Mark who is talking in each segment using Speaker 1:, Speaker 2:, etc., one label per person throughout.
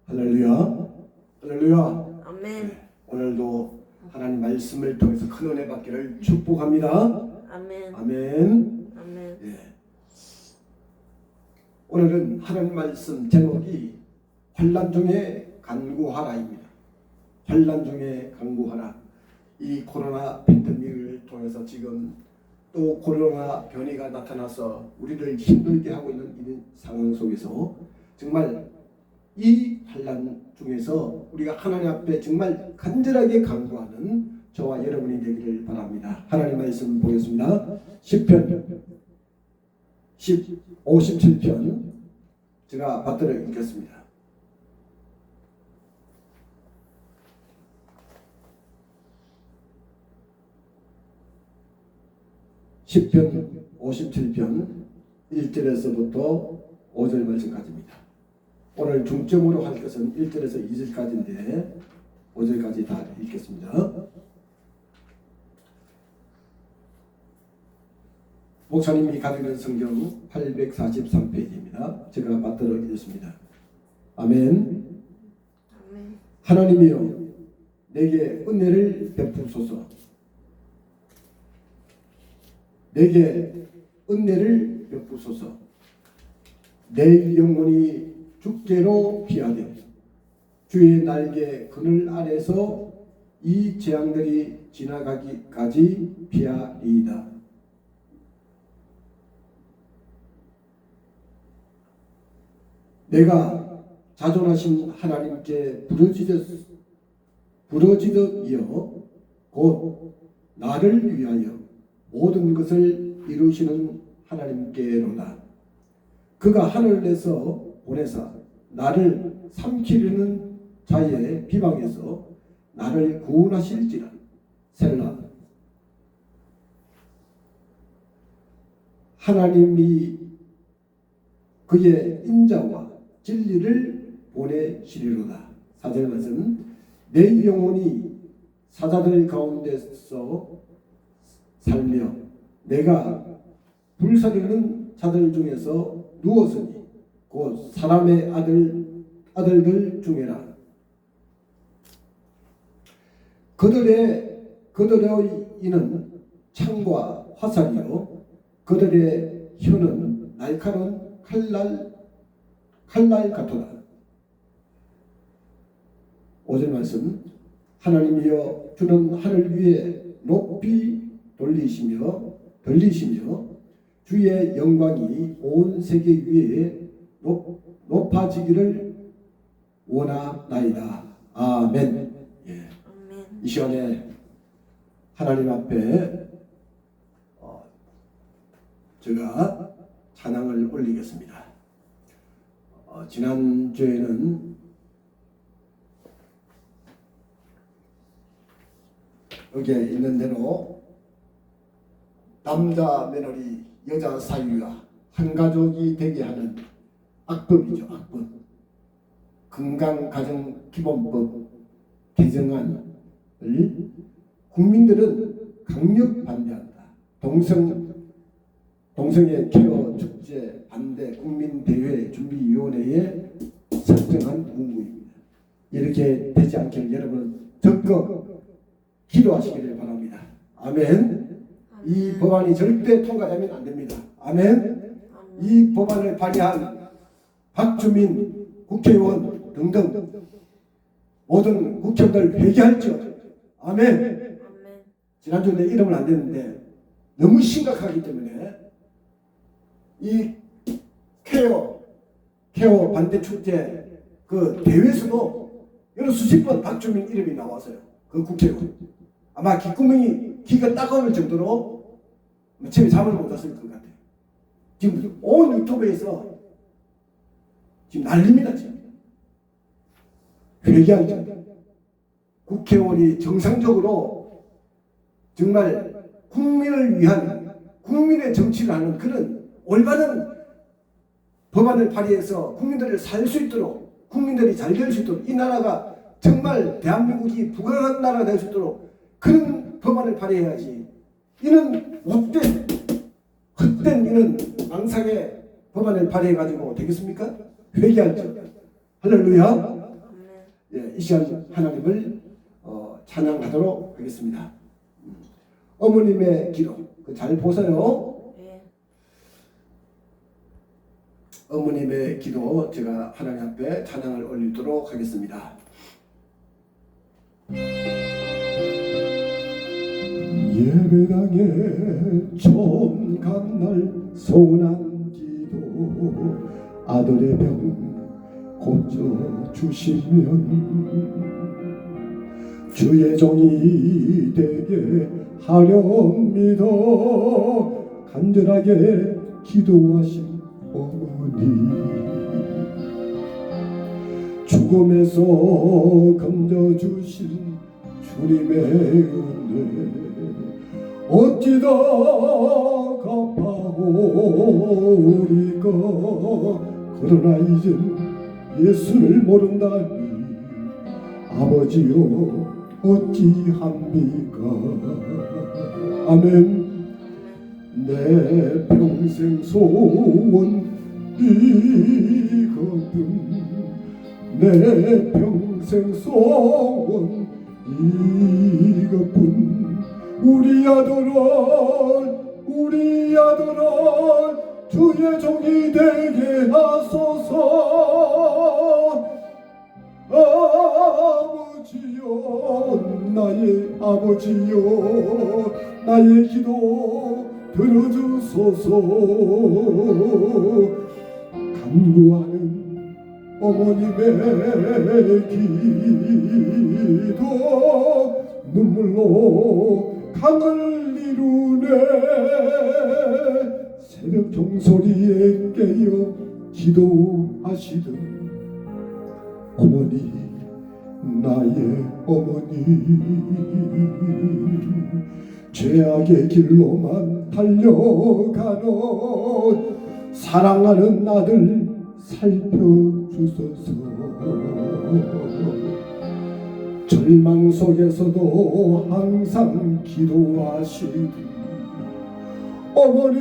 Speaker 1: 할렐루야. 할렐루야.
Speaker 2: 아멘.
Speaker 1: 오늘도 하나님 말씀을 통해서 큰 은혜 받기를 축복합니다.
Speaker 2: 아멘.
Speaker 1: 아멘.
Speaker 2: 아멘.
Speaker 1: 예. 오늘은 하나님 말씀 제목이 환난 중에 간구하라입니다. 환난 중에 간구하라. 이 코로나 팬데믹을 통해서 지금 또 코로나 변이가 나타나서 우리를 힘들게 하고 있는 이 상황 속에서 정말 이 환난 중에서 우리가 하나님 앞에 정말 간절하게 간구하는 저와 여러분이 되기를 바랍니다. 하나님 말씀 보겠습니다. 시편 57편 제가 받들어 읽겠습니다. 시편 57편 1절에서부터 5절 말씀까지입니다. 오늘 중점으로 할 것은 1절에서 2절까지인데 5절까지 다 읽겠습니다. 목사님이 가지고 있는 성경 843페이지입니다. 제가 받들어 읽겠습니다. 아멘.
Speaker 2: 아멘.
Speaker 1: 하나님이여 내게 은혜를 베푸소서. 내게 은혜를 베푸소서. 내 영혼이 주께로 피하되 주의 날개 그늘 아래서 이 재앙들이 지나가기까지 피하리이다. 내가 자존하신 하나님께 부르짖으며 곧 나를 위하여 모든 것을 이루시는 하나님께로다. 그가 하늘에서 보내사 나를 삼키려는 자의 비방에서 나를 구원하실지라. 셀라. 하나님이 그의 인자와 진리를 보내시리로다. 4절 말씀. 내 영혼이 사자들 가운데서 살며 내가 불사르는 자들 중에서 누웠으니 곧 사람의 아들들 중에라. 그들의 이는 창과 화살이요 그들의 혀는 날카로운 칼날 같도다. 5절 말씀. 하나님이여 주는 하늘 위에 높이 들리시며 주의 영광이 온 세계 위에 높아지기를 원하나이다. 아멘. 예.
Speaker 2: 아멘.
Speaker 1: 이 시간에 하나님 앞에 제가 찬양을 올리겠습니다. 지난주에는 여기에 있는 대로 남자 며느리 여자 사위가 한 가족이 되게 하는 악법이죠. 악법. 건강가정기본법 개정안을 국민들은 강력 반대한다. 동성애 케어 축제 반대 국민대회 준비위원회에 설정한 문구입니다. 이렇게 되지 않기를 여러분 적극 기도하시기를 바랍니다. 아멘. 이 법안이 절대 통과되면 안 됩니다. 아멘. 이 법안을 발의한 박주민 국회의원 등등 모든 국회의원들 회개할지어다. 아멘. 지난주에 내 이름을 안 댔는데 너무 심각하기 때문에 이 케어 반대 축제 그 대회에서도 여러 수십 번 박주민 이름이 나왔어요. 그 국회의원. 아마 귓구멍이 귀가 따가울 정도로 집에 잠을 못 잤을 것 같아요. 지금 온 유튜브에서 지금 난립니다. 지금 회개하죠. 국회의원이 정상적으로 정말 국민을 위한 국민의 정치를 하는 그런 올바른 법안을 발의해서 국민들을 살 수 있도록 국민들이 잘 될 수 있도록 이 나라가 정말 대한민국이 부강한 나라가 될 수 있도록 그런 법안을 발의해야지. 이는 헛된 이런 망상의 법안을 발의해가지고 되겠습니까? 회개할죠. 할렐루야. 이 시간 하나님을 찬양하도록 하겠습니다. 어머님의 기도 잘 보세요.
Speaker 2: 네.
Speaker 1: 어머님의 기도 제가 하나님 앞에 찬양을 올리도록 하겠습니다. 예배당에 처음 간 날 서운한 기도 아들의 병 고쳐주시면 주의 종이 되게 하렵니다. 간절하게 기도하신 어머니 죽음에서 건져주신 주님의 은혜 어찌다 갚아오리까. 그러나 이젠 예수를 모른다니 아버지여 어찌합니까. 아멘. 내 평생 소원 이거든 내 평생 소원 이것뿐. 우리 아들을 주의 종이 되게 하소서. 아버지여 나의 아버지여 나의 기도 들어주소서. 간구하는 어머님의 기도 눈물로 강을 이루네. 새벽 종소리에 깨어 기도하시던 어머니 나의 어머니 죄악의 길로만 달려가는 사랑하는 아들 살펴주소서. 절망 속에서도 항상 기도하시던 어머니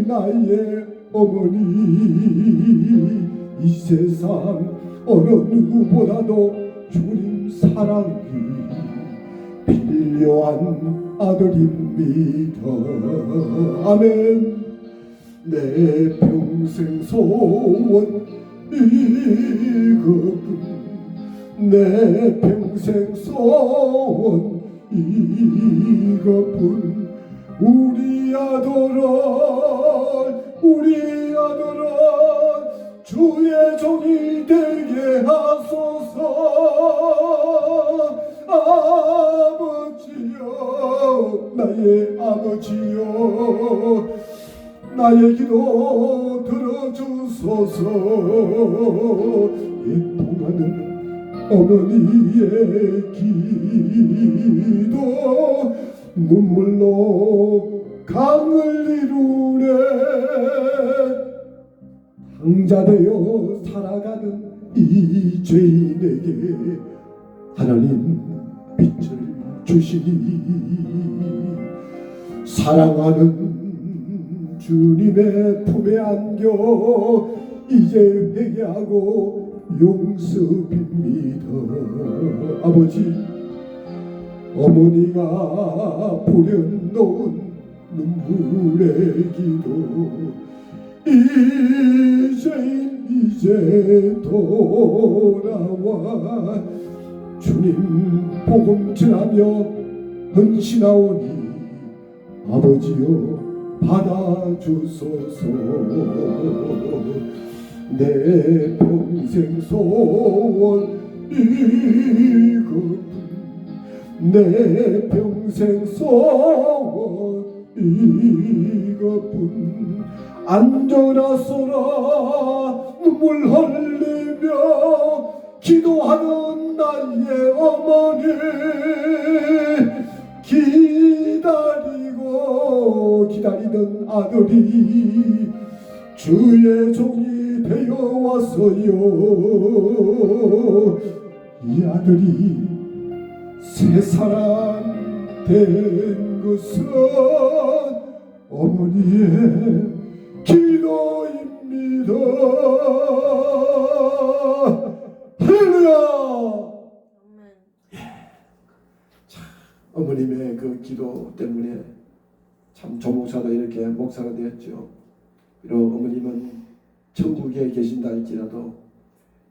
Speaker 1: 나의 어머니 이 세상 어느 누구보다도 주님 사랑이 필요한 아들입니다. 아멘. 내 평생 소원 이것뿐 내 평생 소원 이것뿐. 우리 아들은 주의 종이 되게 하소서. 아버지여 나의 아버지여 나의 기도 들어주소서. 애통하는 어머니의 기도 눈물로 강을 이루네. 당자되어 살아가는 이 죄인에게 하나님 빛을 주시니 사랑하는 주님의 품에 안겨 이제 회개하고 용서빕니다. 아버지 어머니가 부려놓은 눈물의 기도 이제 돌아와 주님 복음 전하며 헌신하오니 아버지여 받아주소서. 내 평생 소원 이것뿐 내 평생 소원 이것뿐. 앉아서라 눈물 흘리며 기도하는 나의 어머니 기다리던 아들이 주의 종이 되어 왔어요. 이 아들이 새 사람 된 것은 어머니의 기도입니다. 할렐루야. 여러분의 기도 때문에 참 조목사도 이렇게 목사가 되었죠. 비록 어머님은 천국에 계신다 할지라도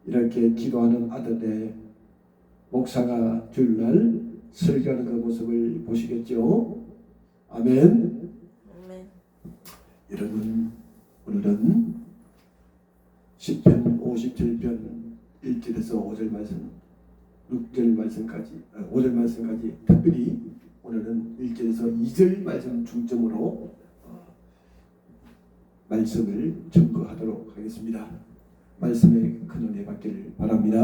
Speaker 1: 이렇게 기도하는 아들의 목사가 주일날 설교하는 그 모습을 보시겠죠. 아멘.
Speaker 2: 아멘.
Speaker 1: 여러분, 오늘은 시편 57편 1절에서 5절 말씀, 6절 말씀까지, 5절 말씀까지 특별히 오늘은 1절에서 2절 말씀 중점으로 말씀을 점거하도록 하겠습니다. 말씀에 큰 은혜 받기를 바랍니다.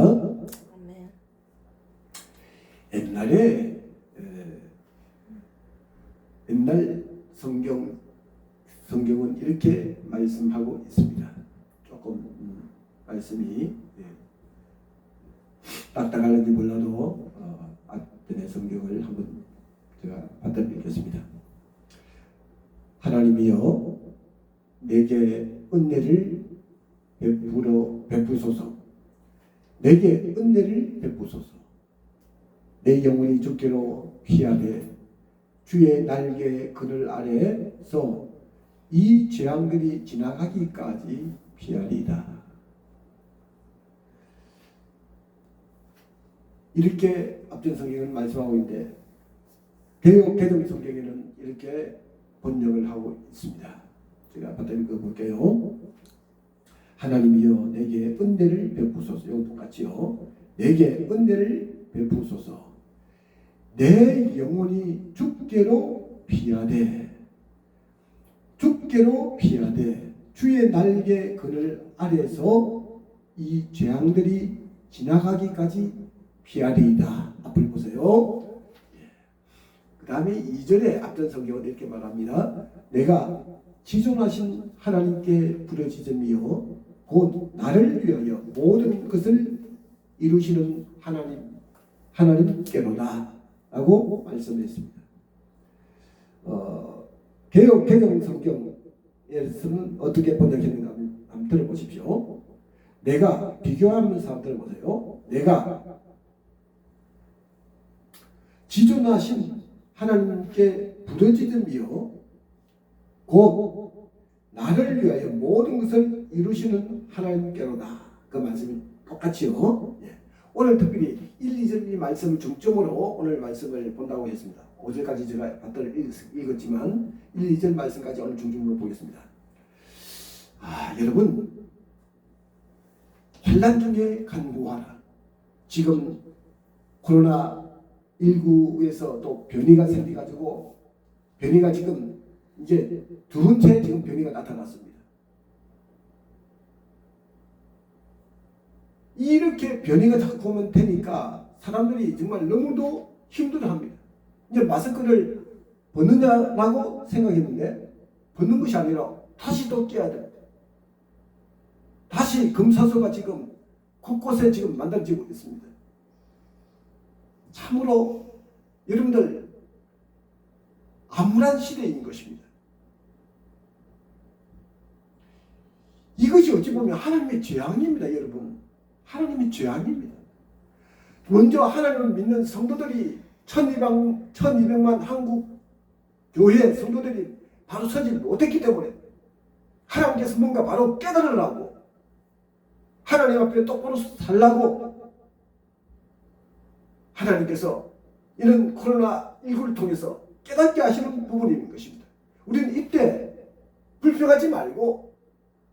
Speaker 2: 아멘.
Speaker 1: 옛날 성경은 이렇게 말씀하고 있습니다. 조금 말씀이 딱딱할는지 몰라도 앞전의 성경을 한번 제가 받아드리겠습니다. 하나님이여 내게 은혜를 베푸소서. 내게 은혜를 베푸소서. 내 영혼이 주께로 피하되 주의 날개 그늘 아래서 이 재앙들이 지나가기까지 피하리이다. 이렇게 앞전 성경은 말씀하고 있는데 개정 성경에는 이렇게 번역을 하고 있습니다. 제가 받아 읽어볼게요. 하나님이여 내게 은혜를 베푸소서. 이거 똑같지요. 내게 은혜를 베푸소서. 내 영혼이 주께로 피하되 주의 날개 그늘 아래서 이 재앙들이 지나가기까지 피하리이다. 앞을 보세요. 그 다음에 2절에 앞전 성경은 이렇게 말합니다. 내가 지존하신 하나님께 부르짖으며 곧 나를 위하여 모든 것을 이루시는 하나님께로다 라고 말씀했습니다. 개정 성경에서는 어떻게 번역했는가 한번 들어보십시오. 내가 비교하면서 한번 들어보세요. 내가 지존하신 하나님께 부르짖으며 곧 나를 위하여 모든 것을 이루시는 하나님께로다. 그 말씀이 똑같이요. 오늘 특별히 1, 2절 말씀을 중점으로 오늘 말씀을 본다고 했습니다. 5절까지 제가 받들어 읽었지만 1, 2절 말씀까지 오늘 중점으로 보겠습니다. 여러분, 환난 중에 간구하라. 지금 코로나19에서 또 변이가 생겨가지고 변이가 지금 이제 두 번째 지금 변이가 나타났습니다. 이렇게 변이가 자꾸 오면 되니까 사람들이 정말 너무도 힘들어합니다. 이제 마스크를 벗느냐라고 생각했는데 벗는 것이 아니라 다시 또 껴야 됩니다. 다시 검사소가 지금 곳곳에 지금 만들어지고 있습니다. 참으로 여러분들 암울한 시대인 것입니다. 이것이 어찌 보면 하나님의 재앙입니다, 여러분. 하나님의 재앙입니다. 먼저 하나님을 믿는 성도들이 1200만 한국 교회 성도들이 바로 서지 못했기 때문에 하나님께서 뭔가 바로 깨달으라고 하나님 앞에 똑바로 살라고 하나님께서 이런 코로나19를 통해서 깨닫게 하시는 부분인 것입니다. 우리는 이때 불평하지 말고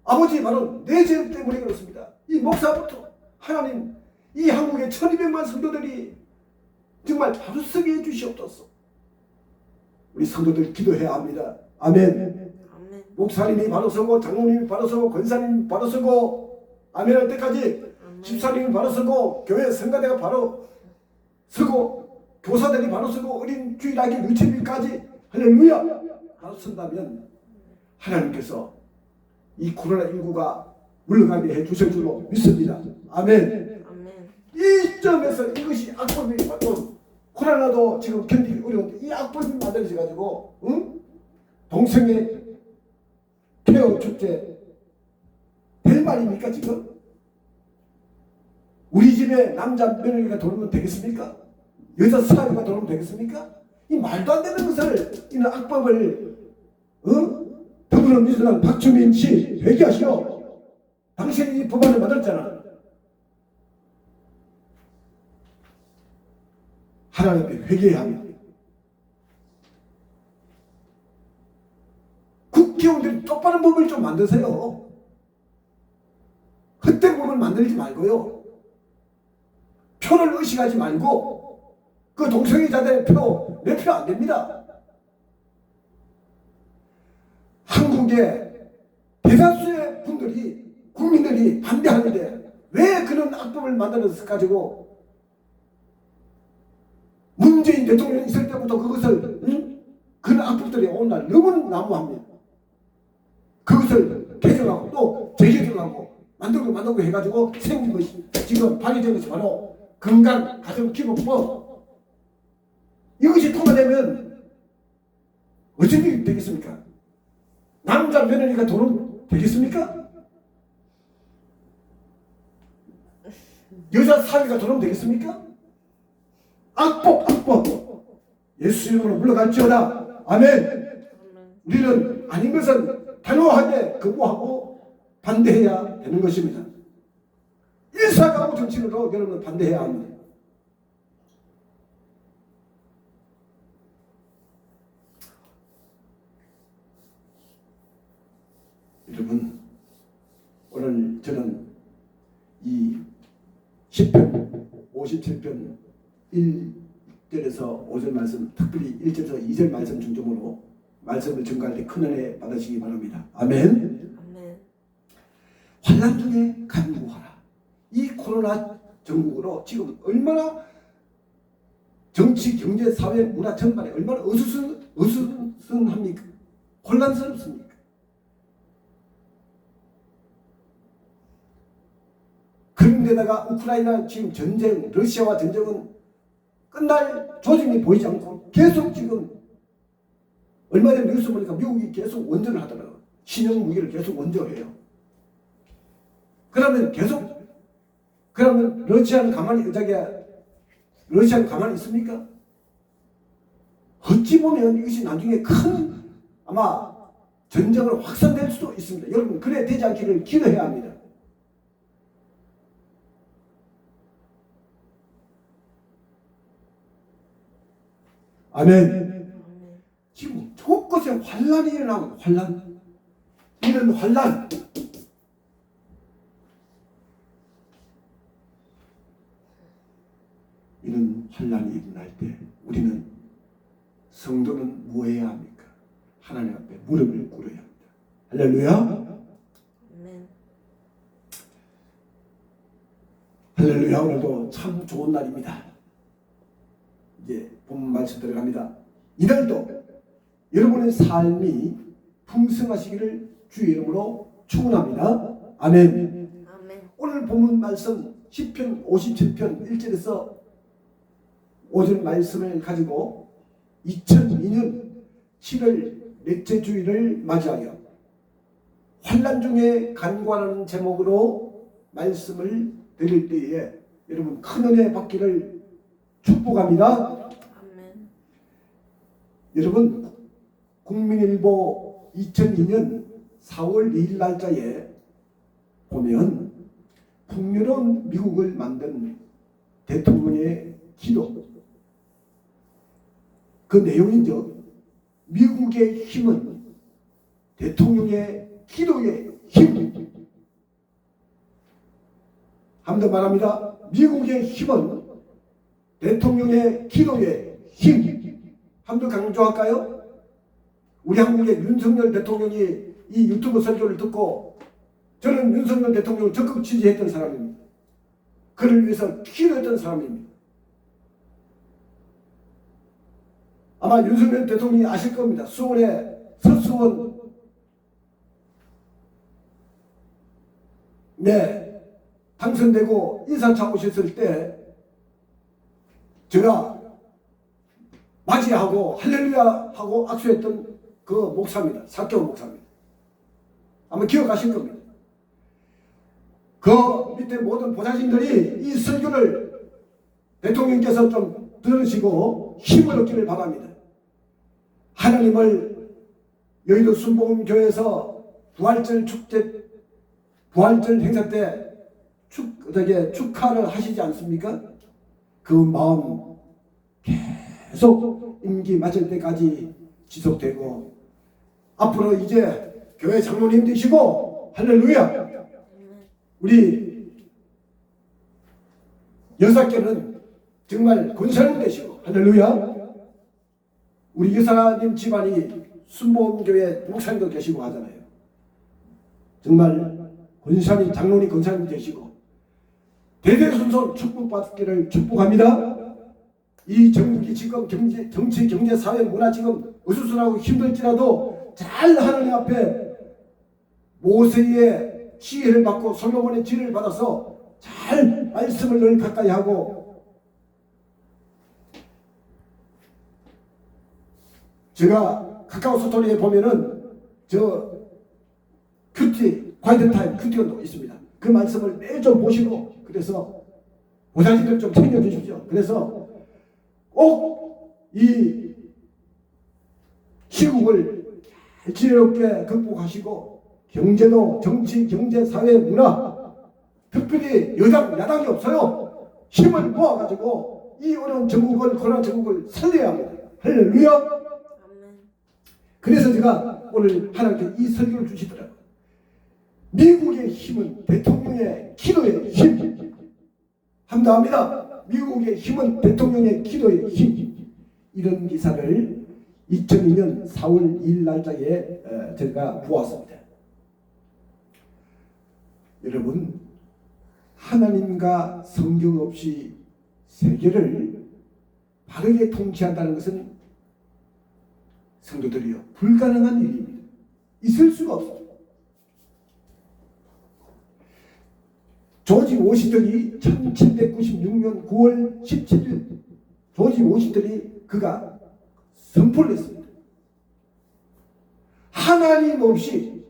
Speaker 1: 아버지 바로 내 죄 때문에 그렇습니다. 이 목사부터 하나님 이 한국의 1200만 성도들이 정말 바로 서게 해주시옵소서. 우리 성도들 기도해야 합니다. 아멘.
Speaker 2: 아멘.
Speaker 1: 목사님이 바로 서고 장로님이 바로 서고 권사님이 바로 서고 아멘 할 때까지
Speaker 2: 아멘.
Speaker 1: 집사님이 바로 서고 교회 성가대가 바로 서고 교사들이 바로 서고 어린 주일학교 유치비까지 할렐루야 바로 선다면 하나님께서 이 코로나19가 물러가게 해주실 줄로 믿습니다. 아멘.
Speaker 2: 아멘.
Speaker 1: 이 점에서 이것이 악법이 맞고 코로나도 지금 견디기 어려운데 이 악법이 만들어져 가지고 동성애 폐허 축제 될 말입니까 지금? 우리 집에 남자 며느리가 돌면 되겠습니까? 여자 사위가 돌면 되겠습니까? 이 말도 안 되는 것을, 이런 악법을, 더불어민주당 박주민 씨 회개하시오. 당신이 이 법안을 만들었잖아. 하나님 앞에 회개해야 합니다. 국회의원들이 똑바른 법을 좀 만드세요. 헛된 법을 만들지 말고요. 표를 의식하지 말고, 그 동성애자들의 표, 내 표 안 됩니다. 한국의 대다수의 분들이, 국민들이 반대하는데 왜 그런 악법을 만들어서 가지고 문재인 대통령이 있을 때부터 그것을, 그런 악법들이 오늘날 너무 난무합니다. 그것을 개정하고 또 재개정하고 만들고 해가지고 생긴 것이, 지금 발의된 것이 바로 건강 가정기록법. 이것이 통과되면 어떤 일이 되겠습니까? 남자 며느리가 돈은 되겠습니까? 여자 사위가 돈은 되겠습니까? 악법. 예수 이름으로 물러갈지어다. 아멘. 우리는 아닌 것은 단호하게 거부하고 반대해야 되는 것입니다. 일사가구 정치로 여러분은 반대해야 합니다. 여러분, 오늘 저는 이 10편 57편 1절에서 5절 말씀, 특별히 1절에서 2절 말씀 중점으로 말씀을 전가할 때 큰 은혜 받으시기 바랍니다. 아멘.
Speaker 2: 아멘.
Speaker 1: 환난 중에 간구하라. 이 코로나 전국으로 지금 얼마나 정치, 경제, 사회, 문화 전반에 얼마나 어수선합니까? 혼란스럽습니까? 그런데다가 우크라이나 지금 전쟁, 러시아와 전쟁은 끝날 조짐이 보이지 않고 계속 지금, 얼마 전에 뉴스 보니까 미국이 계속 원전을 하더라고요. 신형 무기를 계속 원조해요. 그러면 러시아는 가만히 있습니까? 어찌 보면 이것이 나중에 큰 아마 전쟁으로 확산될 수도 있습니다. 여러분, 그래 되지 않기를 기도해야 합니다. 아멘. 지금 곳곳에 환란이 일어나고, 이런 환란, 이런 환란이 일어날 때 우리는, 성도는 뭐 해야 합니까? 하나님 앞에 무릎을 꿇어야 합니다. 할렐루야.
Speaker 2: 아멘.
Speaker 1: 할렐루야. 오늘도 참 좋은 날입니다. 이제 본 말씀 들어갑니다. 이날도 여러분의 삶이 풍성하시기를 주의 이름으로 축원합니다. 아멘.
Speaker 2: 아멘.
Speaker 1: 오늘 본문 말씀 10편 57편 1절에서 5절 말씀을 가지고 2002년 7월 넷째 주일을 맞이하여 환난 중에 간구하는 제목으로 말씀을 드릴 때에 여러분 큰 은혜 받기를 축복합니다.
Speaker 2: 아멘.
Speaker 1: 여러분, 국민일보 2002년 4월 2일 날짜에 보면 풍요로운 미국을 만든 대통령의 기도, 그 내용이죠. 미국의 힘은 대통령의 기도의 힘. 한 번 더 말합니다. 미국의 힘은 대통령의 기도의 힘. 한 번 더 강조할까요? 우리 한국의 윤석열 대통령이 이 유튜브 설교를 듣고, 저는 윤석열 대통령을 적극 지지했던 사람입니다. 그를 위해서 기도했던 사람입니다. 아마 윤석열 대통령이 아실 겁니다. 수원에 서수원 당선되고 인사차 오셨을 때 제가 맞이하고 할렐루야 하고 악수했던 그 목사입니다. 사개월 목사입니다. 아마 기억하실 겁니다. 그 밑에 모든 보좌진들이 이 설교를 대통령께서 좀 들으시고 힘을 얻기를 바랍니다. 하나님을 여의도 순복음교회에서 부활절 축제, 부활절 행사 때 축하를 하시지 않습니까? 그 마음 계속 임기 맞을 때까지 지속되고, 앞으로 이제 교회 장로님 되시고, 할렐루야, 우리 여사께는 정말 권사님 되시고, 할렐루야, 우리 여사님 집안이 순복음교회 목사님도 계시고 하잖아요. 정말 권사님, 장로님, 권사님 되시고 대대손손 축복받기를 축복합니다. 이 전국이 지금 정치, 경제, 사회, 문화 지금 어수선하고 힘들지라도 잘 하나님 앞에 모세의 지혜를 받고 솔로몬의 지혜를 받아서 잘 말씀을 늘 가까이 하고, 제가 카카오 스토리에 보면은 저 큐티, 과이드 타임 큐티가 있습니다. 그 말씀을 매주 보시고, 그래서 보살님들 좀 챙겨주십시오. 그래서 꼭 이 시국을 지혜롭게 극복하시고, 경제도 정치, 경제, 사회, 문화, 특별히 여당, 야당이 없어요. 힘을 모아가지고 이 어려운 전국을, 코로나 전국을 살려야 합니다. 할렐루야. 그래서 제가 오늘 하나님께 이 설교를 주시더라고요. 미국의 힘은 대통령의 기도의 힘. 함담합니다. 미국의 힘은 대통령의 기도의 힘. 이런 기사를 2002년 4월 2일 날짜에 제가 보았습니다. 여러분, 하나님과 성경 없이 세계를 바르게 통치한다는 것은 성도들이요, 불가능한 일입니다. 있을 수가 없습니다. 조지 워싱턴이 1796년 9월 17일 조지 워싱턴이 그가 선포를 했습니다. 하나님 없이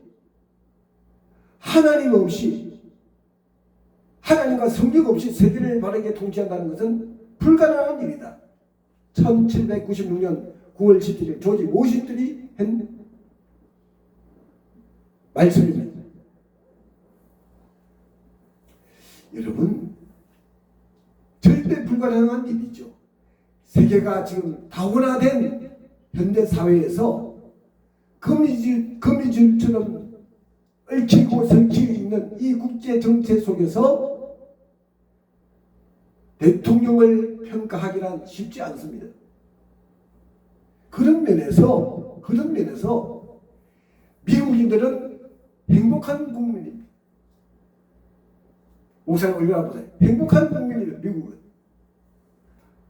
Speaker 1: 하나님과 성경 없이 세계를 바르게 통치한다는 것은 불가능한 일이다. 1796년 9월 17일 조지 워싱턴이 한 말씀입니다. 여러분, 절대 불가능한 일이죠. 세계가 지금 다원화된 현대 사회에서 거미줄처럼 얽히고 설키고 있는 이 국제 정체 속에서 대통령을 평가하기란 쉽지 않습니다. 그런 면에서 미국인들은 행복한 국민입니다. 목사님 얼굴 보세요. 행복한 국민이에요. 미국은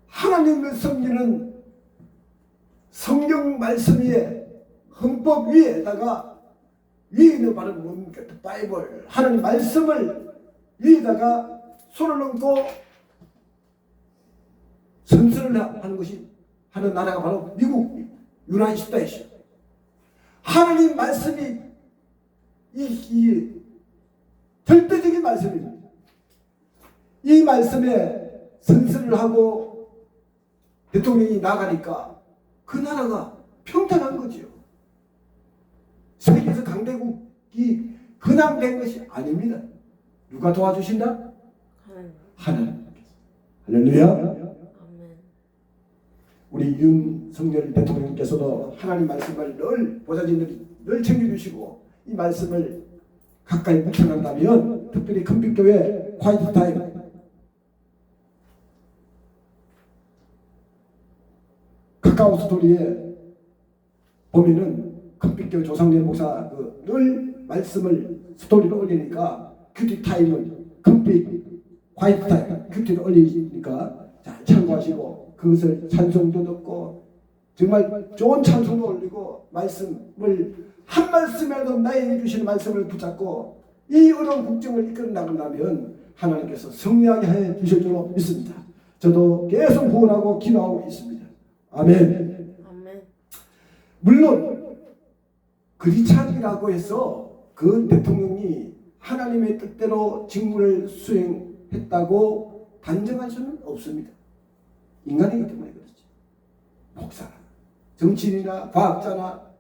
Speaker 1: 하나님을 섬기는 성경 말씀 위에, 헌법 위에다가, 위에는 바로 뭡니까? 바이블, 하나님 말씀을 위에다가 손을 얹고 선서를 하는 것이 하는 나라가 바로 미국, 유나이티드 스테이트. 하나님 말씀이 이 절대적인 말씀입니다. 이 말씀에 선서를 하고 대통령이 나가니까 그 나라가 평탄한 거지요. 세계에서 강대국이 그냥 된 것이 아닙니다. 누가 도와주신다? 하나님. 할렐루야. 우리 윤석열 대통령께서도 하나님 말씀을 늘 보좌진들이 늘 챙겨주시고, 이 말씀을 가까이 묵상한다면, 특별히 금빛교회 화이트 타임, 카카오 스토리에 보면은 금빛교회 조상래 목사 늘 말씀을 스토리로 올리니까, 큐티 타임은 금빛 화이트 타임 큐티를 올리니까 잘 참고하시고, 그것을 찬송도 듣고 정말 좋은 찬송도 올리고, 말씀을 한 말씀이라도 나에게 주시는 말씀을 붙잡고 이 어려운 국정을 이끌어 나간다면 하나님께서 승리하게 해 주실 줄로 믿습니다. 저도 계속 후원하고 기도하고 있습니다. 아멘. 물론 그리찬이라고 해서 그 대통령이 하나님의 뜻대로 직무를 수행했다고 단정할 수는 없습니다. 인간이기 때문에 그렇지. 목사가 정치인이나 과학자나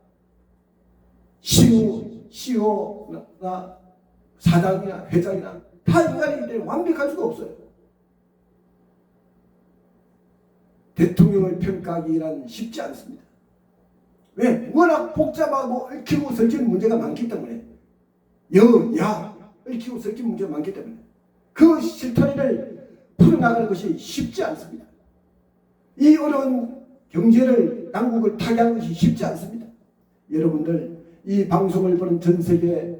Speaker 1: CEO나 사장이나 회장이나 다 인간이기 때문에 완벽할 수가 없어요. 대통령을 평가하기란 쉽지 않습니다. 왜? 워낙 복잡하고 얽히고 설키는 문제가 많기 때문에, 야 얽히고 설키는 문제가 많기 때문에 그 실타래를 풀어나가는 것이 쉽지 않습니다. 이 어려운 경제를 당국을 타개하는 것이 쉽지 않습니다. 여러분들 이 방송을 보는 전 세계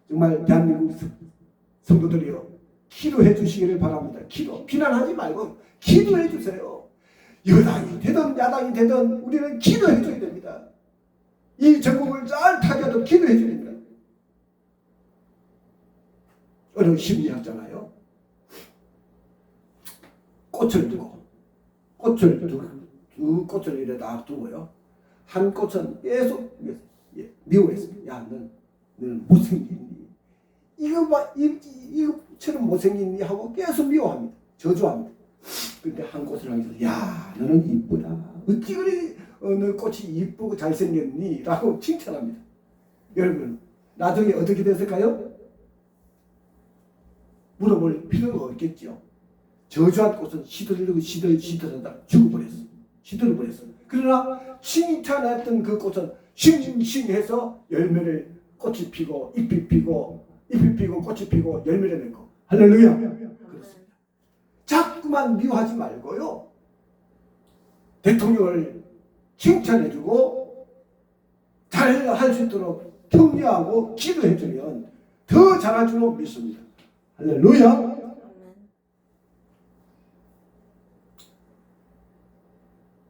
Speaker 1: 정말 대한민국 성도들이요, 기도해 주시기를 바랍니다. 기도, 비난하지 말고 기도해 주세요. 여당이 되든 야당이 되든 우리는 기도해 줘야 됩니다. 이 전국을 잘 타개도 기도해 줘야 됩니다. 어느 심리학자가요, 꽃을 두고 두 꽃을 이래 딱 두고요, 한 꽃은 계속 미워했어요. 야, 너는 못생겼니? 이거처럼 못생겼니? 하고 계속 미워합니다. 저주합니다. 근데 한 꽃을 향해서, 야, 너는 이쁘다. 어찌 그리 너 꽃이 이쁘고 잘생겼니? 라고 칭찬합니다. 여러분, 나중에 어떻게 됐을까요? 물어볼 필요가 없겠죠. 저주한 꽃은 시들시들하다 죽어버렸어. 시들어버렸어. 그러나 칭찬했던 그 꽃은 싱싱해서 열매를, 꽃이 피고 잎이 피고 꽃이 피고 열매를 맺고. 할렐루야. 그렇습니다. 자꾸만 미워하지 말고요, 대통령을 칭찬해주고 잘 할 수 있도록 격려하고 기도해주면 더 잘할 줄로 믿습니다. 할렐루야.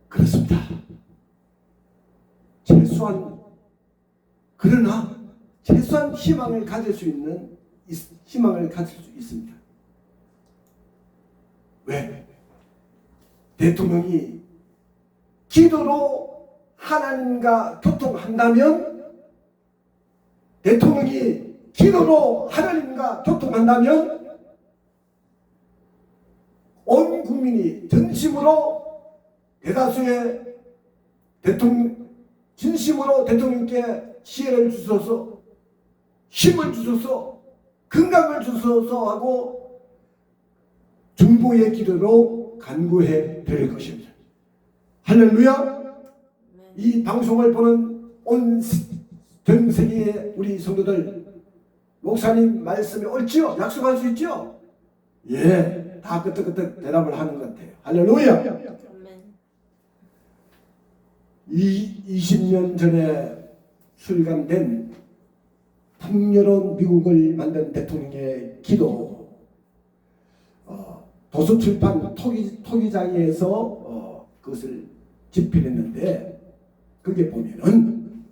Speaker 1: 그렇습니다. 그러나 최소한 희망을 가질 수 있습니다. 왜? 대통령이 기도로 하나님과 교통한다면, 온 국민이 전심으로 대다수의 진심으로 대통령께 지혜를 주소서, 힘을 주소서, 건강을 주소서 하고 중보의 기도로 간구해 드릴 것입니다. 할렐루야. 이 방송을 보는 전 세계의 우리 성도들, 목사님 말씀이 옳지요? 약속할 수 있죠? 예, 다 끄떡끄떡 대답을 하는 것 같아요. 할렐루야. 20년 전에 출간된 풍요로운 미국을 만든 대통령의 기도, 도서출판 토기장에서 그것을 집필했는데, 그게 보면은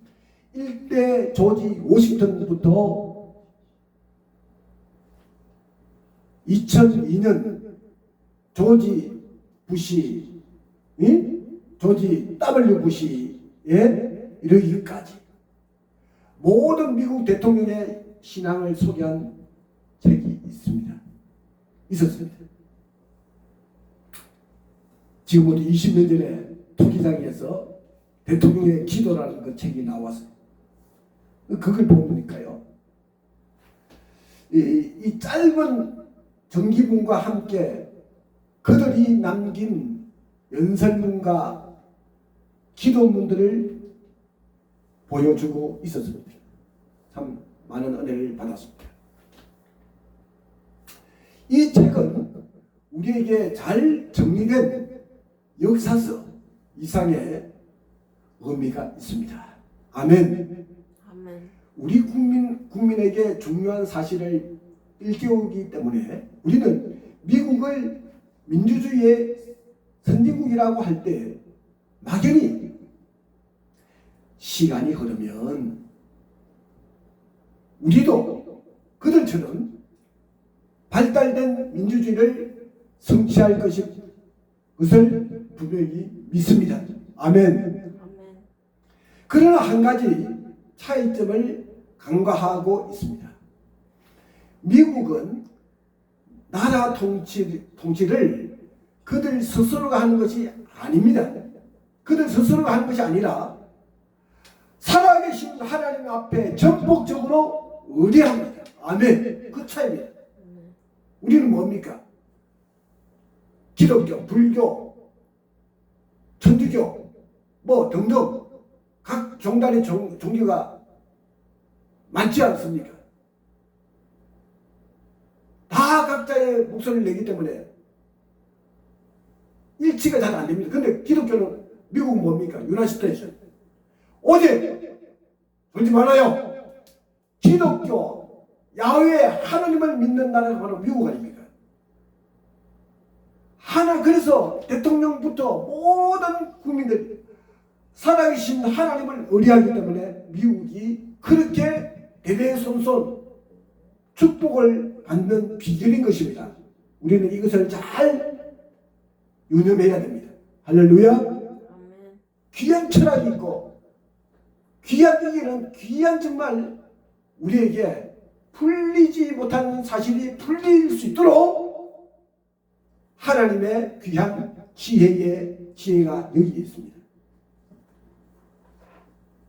Speaker 1: 일대 조지 워싱턴부터 2002년 조지 W 부시에 이르기까지 모든 미국 대통령의 신앙을 소개한 책이 있었습니다. 지금부터 20년 전에 토기장에서 대통령의 기도라는 그 책이 나왔어요. 그걸 보니까요, 이 짧은 정기문과 함께 그들이 남긴 연설문과 기도문들을 보여주고 있었습니다. 참 많은 은혜를 받았습니다. 이 책은 우리에게 잘 정리된 역사서 이상의 의미가 있습니다. 아멘. 우리 국민에게 중요한 사실을 일깨우기 때문에 우리는 미국을 민주주의의 선진국이라고 할 때 막연히 시간이 흐르면 우리도 그들처럼 발달된 민주주의를 성취할 것을 분명히 믿습니다. 아멘. 그러나 한 가지 차이점을 간과하고 있습니다. 미국은 나라 통치를 그들 스스로가 하는 것이 아닙니다. 그들 스스로가 하는 것이 아니라 살아계신 하나님 앞에 전폭적으로 의뢰합니다. 아멘. 그 차이입니다. 우리는 뭡니까? 기독교, 불교, 천주교 뭐 등등 각 종단의 종교가 많지 않습니까? 다 각자의 목소리를 내기 때문에 일치가 잘 안 됩니다. 근데 기독교는 미국은 뭡니까? 유나이티드 오직 그러지 말아요. 기독교 야훼 하나님을 믿는 나라가 바로 미국 아닙니까? 그래서 대통령부터 모든 국민들이 살아계신 하나님을 의뢰하기 때문에 미국이 그렇게 대대손손 축복을 받는 비결인 것입니다. 우리는 이것을 잘 유념해야 됩니다. 할렐루야. 귀한 철학이 있고 귀한 얘기는 귀한 정말 우리에게 풀리지 못하는 사실이 풀릴 수 있도록 하나님의 귀한 지혜가 여기 있습니다.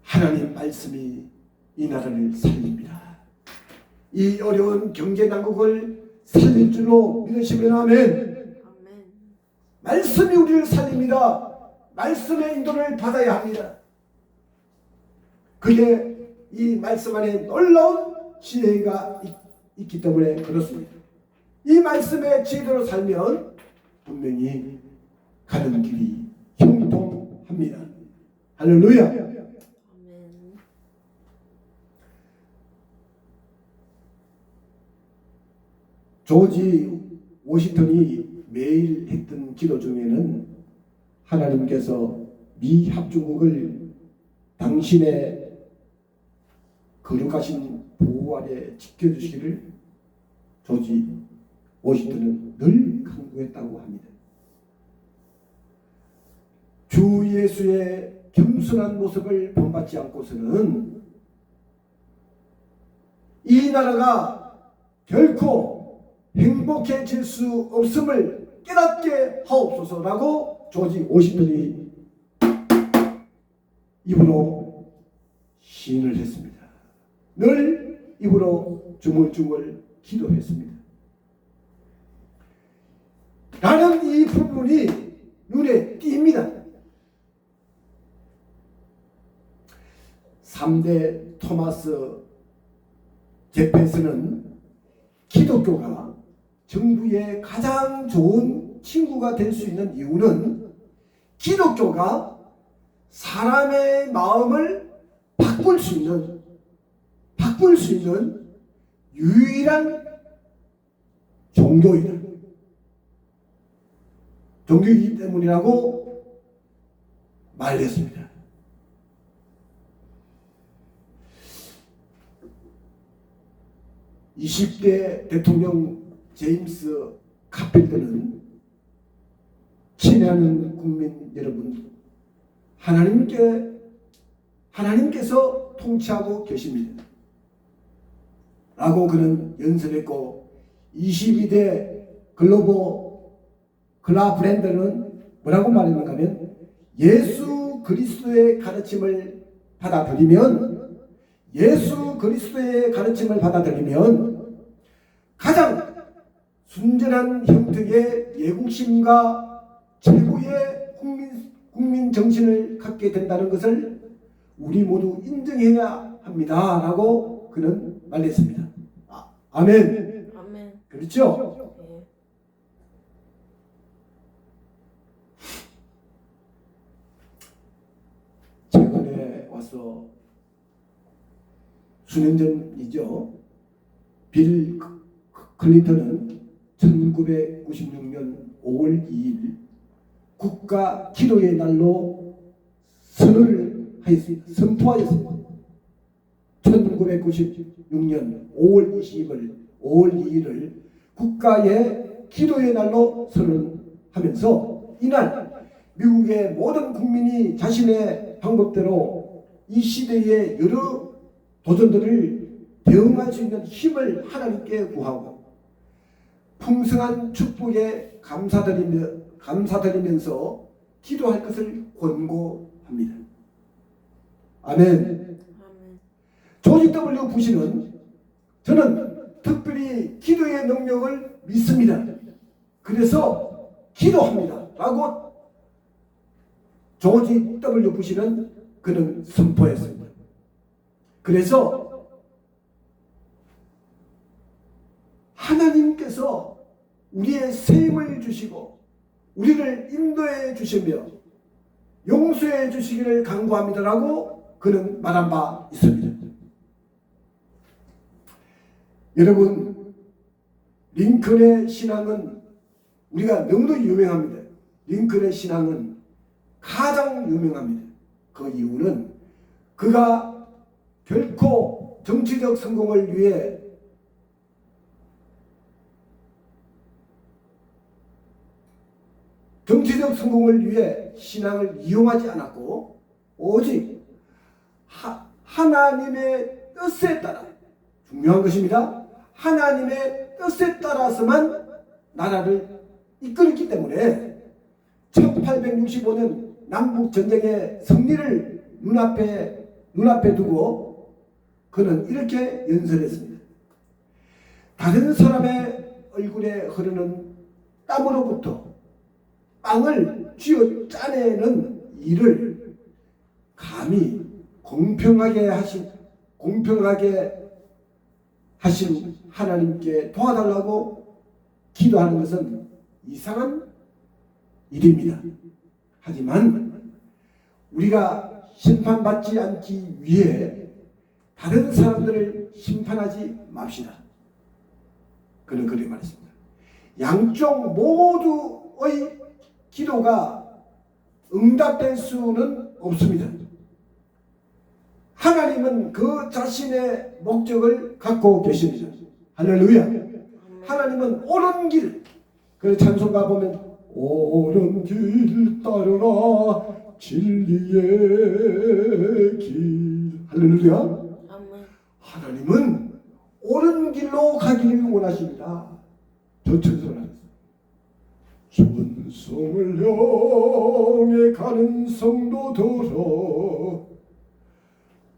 Speaker 1: 하나님 말씀이 이 나라를 살립니다. 이 어려운 경제 난국을 살릴 줄로 믿으시면 아멘. 말씀이 우리를 살립니다. 말씀의 인도를 받아야 합니다. 그게 이 말씀 안에 놀라운 지혜가 있기 때문에 그렇습니다. 이 말씀의 지혜대로 살면 분명히 가는 길이 형통합니다. 할렐루야. 조지 워싱턴이 매일 했던 기도 중에는 하나님께서 미 합중국을 당신의 거룩하신 보호 아래 지켜주시기를 조지 워싱턴은 늘 간구했다고 합니다. 주 예수의 겸손한 모습을 본받지 않고서는 이 나라가 결코 행복해질 수 없음을 깨닫게 하옵소서라고 조지 워싱턴이 입으로 시인을 했습니다. 늘 입으로 중얼중얼 기도했습니다. 나는 이 부분이 눈에 띕니다. 3대 토마스 제페슨은 기독교가 정부의 가장 좋은 친구가 될 수 있는 이유는 기독교가 사람의 마음을 바꿀 수 있는 유일한 종교이기 때문이라고 말했습니다. (20대) 대통령 제임스 카필드는 친애하는 국민 여러분, 하나님께서 통치하고 계십니다 라고 그는 연설했고, 22대 클라브랜드는 뭐라고 말했는가 하면, 예수 그리스도의 가르침을 받아들이면 가장 순전한 형태의 예국심과 최고의 국민 정신을 갖게 된다는 것을 우리 모두 인정해야 합니다 라고 그는 말했습니다. 아멘. 그렇죠?
Speaker 2: 네.
Speaker 1: 최근에 와서 수년 전이죠. 빌 클린턴은 1996년 5월 2일 국가 기도의 날로 선포하였습니다. 1996년 5월 2일을 국가의 기도의 날로 선언하면서 이날 미국의 모든 국민이 자신의 방법대로 이 시대의 여러 도전들을 대응할 수 있는 힘을 하나님께 구하고 풍성한 축복에 감사드리면서 기도할 것을 권고합니다. 아멘.
Speaker 2: 아멘.
Speaker 1: 조지 W 부시는 저는 특별히 기도의 능력을 믿습니다. 그래서 기도합니다. 라고 조지 W 부시는 그는 선포했습니다. 그래서 하나님께서 우리의 셈을 주시고 우리를 인도해 주시며 용서해 주시기를 간구합니다라고 그는 말한 바 있습니다. 여러분, 링컨의 신앙은 우리가 너무도 유명합니다. 링컨의 신앙은 가장 유명합니다. 그 이유는 그가 결코 정치적 성공을 위해 신앙을 이용하지 않았고 오직 하나님의 뜻에 따라, 중요한 것입니다. 하나님의 뜻에 따라서만 나라를 이끌었기 때문에 1865년 남북전쟁의 승리를 눈앞에 두고 그는 이렇게 연설했습니다. 다른 사람의 얼굴에 흐르는 땀으로부터 빵을 쥐어 짜내는 일을 감히 공평하게 하신 하나님께 도와달라고 기도하는 것은 이상한 일입니다. 하지만 우리가 심판받지 않기 위해 다른 사람들을 심판하지 맙시다. 그는 그렇게 말했습니다. 양쪽 모두의 기도가 응답될 수는 없습니다. 하나님은 그 자신의 목적을 갖고 계십니다. 할렐루야. 하나님은 옳은 길, 그 찬송가 보면 옳은 길 따르라 진리의 길. 할렐루야.
Speaker 2: 아멘.
Speaker 1: 하나님은 옳은 길로 가기를 원하십니다. 저 천사를 하셨어요. 전성을 향해 가는 성도들아,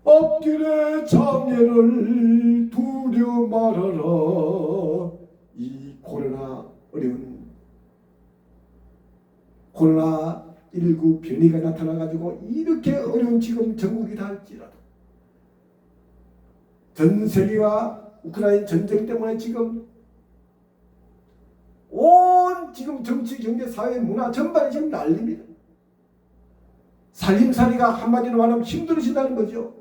Speaker 1: 앞길의 장애를 두려 말아라. 이 코로나19 변이가 나타나가지고 이렇게 어려운 지금 전국이다 할지라도 전 세계가 우크라이나 전쟁 때문에 지금 온 지금 정치, 경제, 사회, 문화 전반이 지금 난립니다. 살림살이가 한마디로 말하면 힘들어진다는 거죠.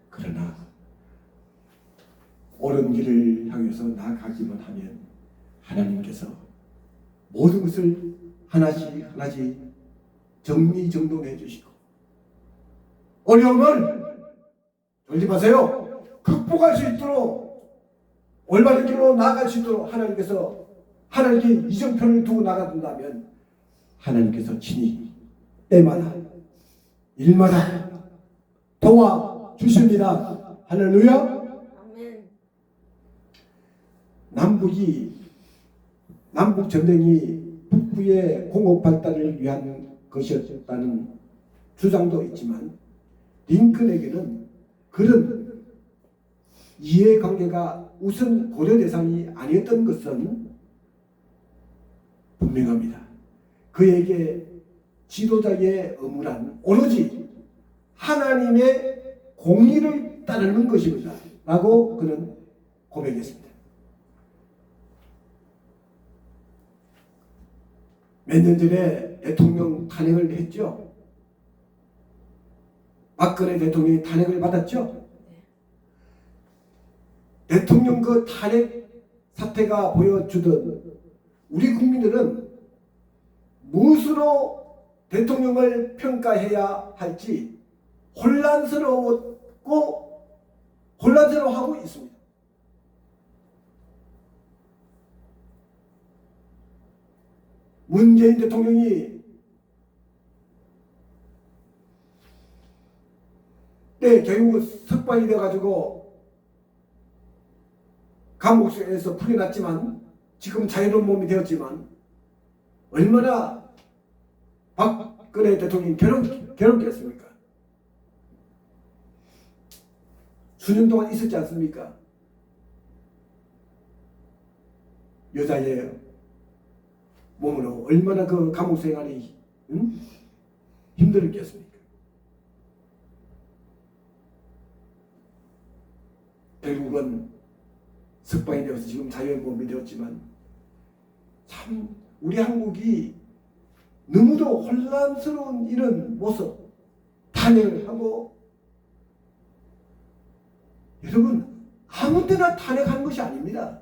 Speaker 1: 그러나 옳은 길을 향해서 나아가기만 하면 하나님께서 모든 것을 하나씩 정리정돈해 주시고 어려움을 돌지 마세요. 극복할 수 있도록 올바른 길로 나아갈 수 있도록 하나님께서 하나님께 이정표를 두고 나가준다면 하나님께서 친히 때마다 일마다 도와주십니다. 할렐루야.
Speaker 2: 아멘.
Speaker 1: 남북 전쟁이 북부의 공업 발달을 위한 것이었다는 주장도 있지만 링컨에게는 그런 이해관계가 우선 고려 대상이 아니었던 것은 분명합니다. 그에게 지도자의 의무란 오로지 하나님의 공의를 따르는 것입니다. 라고 그는 고백했습니다. 몇 년 전에 대통령 탄핵을 했죠. 박근혜 대통령이 탄핵을 받았죠. 대통령 그 탄핵 사태가 보여주던 우리 국민들은 무엇으로 대통령을 평가해야 할지 혼란스러워하고 있습니다. 문재인 대통령이 결국 석방이 되어가지고 감옥에서 풀려났지만 지금 자유로운 몸이 되었지만 얼마나 박근혜 대통령이 괴롭겠습니까? 수년 동안 있었지 않습니까? 여자의 몸으로 얼마나 그 감옥 생활이 힘들었겠습니까? 결국은 석방이 되어서 지금 자유의 몸이 되었지만 참 우리 한국이 너무도 혼란스러운 이런 모습 탄핵을 하고, 여러분 아무 때나 탄핵하는 것이 아닙니다.